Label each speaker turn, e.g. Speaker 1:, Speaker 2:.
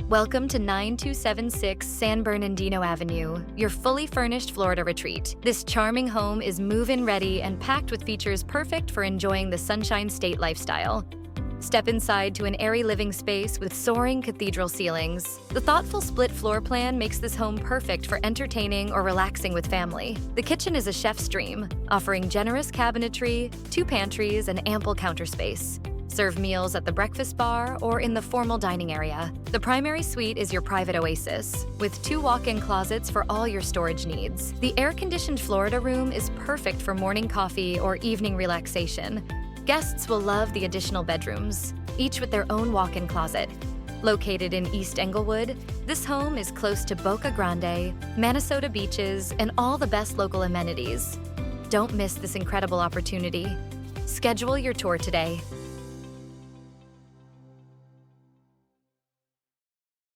Speaker 1: Welcome to 9276 San Bernardino Avenue, your fully furnished Florida retreat. This charming home is move-in ready and packed with features perfect for enjoying the Sunshine State lifestyle. Step inside to an airy living space with soaring cathedral ceilings. The thoughtful split floor plan makes this home perfect for entertaining or relaxing with family. The kitchen is a chef's dream, offering generous cabinetry, 2 pantries, and ample counter space. Serve meals at the breakfast bar or in the formal dining area. The primary suite is your private oasis, with 2 walk-in closets for all your storage needs. The air-conditioned Florida room is perfect for morning coffee or evening relaxation. Guests will love the additional bedrooms, each with their own walk-in closet. Located in East Englewood, this home is close to Boca Grande, Minnesota beaches, and all the best local amenities. Don't miss this incredible opportunity. Schedule your tour today.